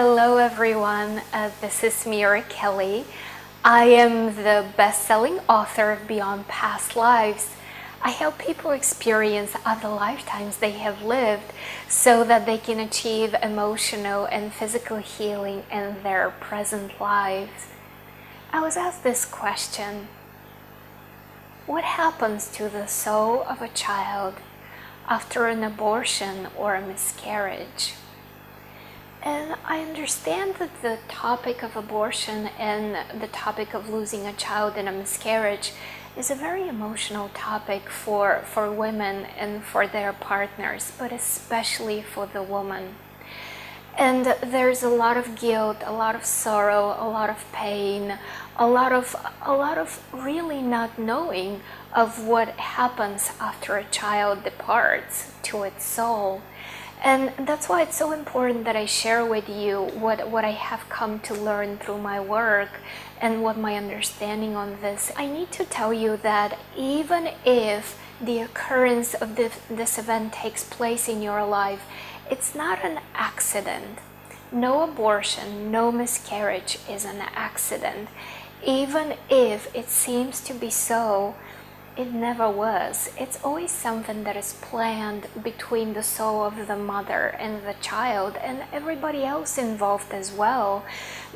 Hello everyone, this is Mira Kelly. I am the best-selling author of Beyond Past Lives. I help people experience other lifetimes they have lived so that they can achieve emotional and physical healing in their present lives. I was asked this question: what happens to the soul of a child after an abortion or a miscarriage? And I understand that the topic of abortion and the topic of losing a child in a miscarriage is a very emotional topic for women and for their partners, but especially for the woman. And there's a lot of guilt, a lot of sorrow, a lot of pain, a lot of really not knowing of what happens after a child departs to its soul. And that's why it's so important that I share with you what I have come to learn through my work and what my understanding on this. I need to tell you that even if the occurrence of this event takes place in your life, it's not an accident. No abortion, no miscarriage is an accident. Even if it seems to be so, it never was. It's always something that is planned between the soul of the mother and the child and everybody else involved as well,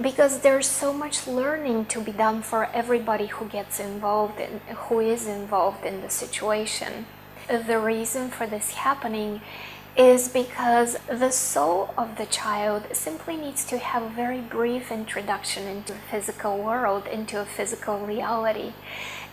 because there's so much learning to be done for everybody who is involved in the situation. The reason for this happening is because the soul of the child simply needs to have a very brief introduction into the physical world, into a physical reality.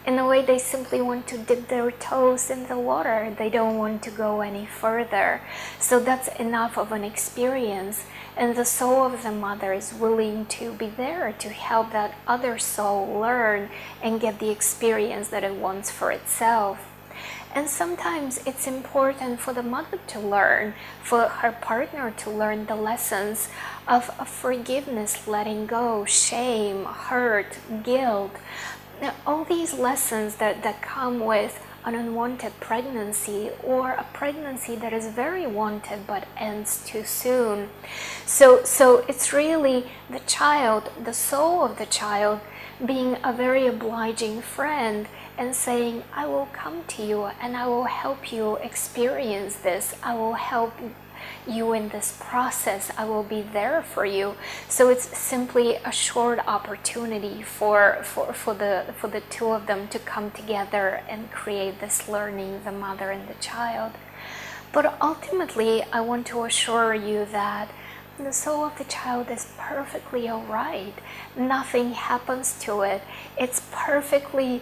In a way, they simply want to dip their toes in the water. They don't want to go any further. So that's enough of an experience. And the soul of the mother is willing to be there to help that other soul learn and get the experience that it wants for itself. And sometimes it's important for the mother to learn, for her partner to learn the lessons of forgiveness, letting go, shame, hurt, guilt. Now, all these lessons that come with an unwanted pregnancy or a pregnancy that is very wanted but ends too soon. So it's really the child, the soul of the child, being a very obliging friend and saying, I will come to you and I will help you experience this. I will help you in this process. I will be there for you. So it's simply a short opportunity for the two of them to come together and create this learning, the mother and the child. But ultimately, I want to assure you that the soul of the child is perfectly all right. Nothing happens to it. It's perfectly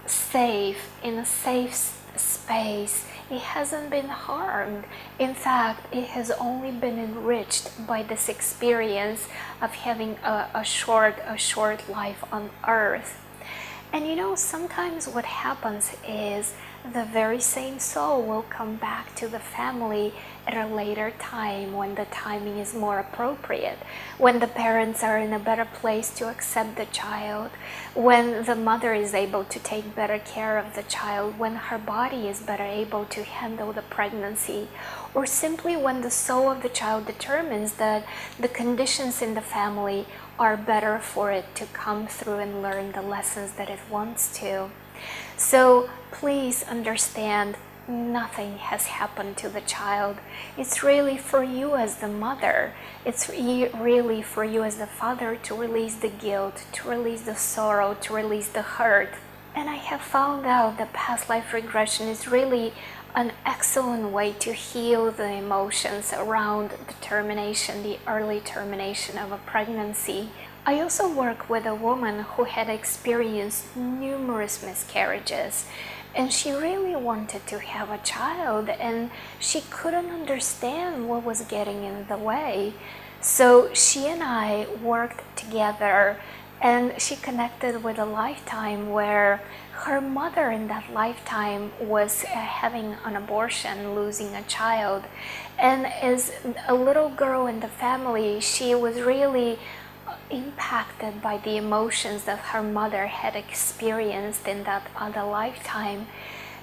safe, in a safe space. It hasn't been harmed. In fact, it has only been enriched by this experience of having a short life on earth. And you know, sometimes what happens is the very same soul will come back to the family at a later time when the timing is more appropriate, when the parents are in a better place to accept the child, when the mother is able to take better care of the child, when her body is better able to handle the pregnancy, or simply when the soul of the child determines that the conditions in the family are better for it to come through and learn the lessons that it wants to. So please understand, nothing has happened to the child. It's really for you as the mother. It's really for you as the father to release the guilt, to release the sorrow, to release the hurt. And I have found out that past life regression is really an excellent way to heal the emotions around the termination, the early termination of a pregnancy. I also work with a woman who had experienced numerous miscarriages, and she really wanted to have a child, and she couldn't understand what was getting in the way. So she and I worked together, and she connected with a lifetime where her mother in that lifetime was having an abortion, losing a child. And as a little girl in the family, she was really impacted by the emotions that her mother had experienced in that other lifetime.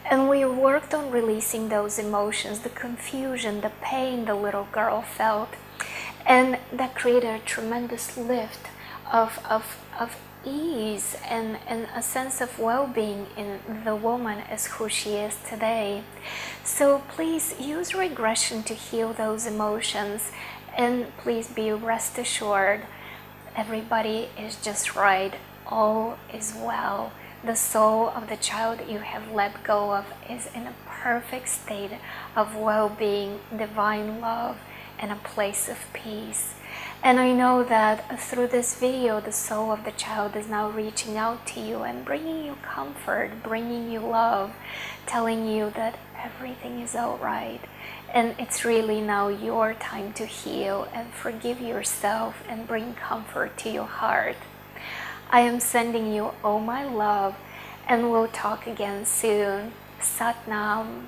And we worked on releasing those emotions, the confusion, the pain the little girl felt. And that created a tremendous lift of ease and a sense of well-being in the woman as who she is today. So please use regression to heal those emotions, and please be rest assured, everybody is just right. All is well. The soul of the child you have let go of is in a perfect state of well-being, divine love, and a place of peace. And I know that through this video, the soul of the child is now reaching out to you and bringing you comfort, bringing you love, telling you that everything is all right. And it's really now your time to heal and forgive yourself and bring comfort to your heart. I am sending you all my love, and we'll talk again soon. Sat Nam.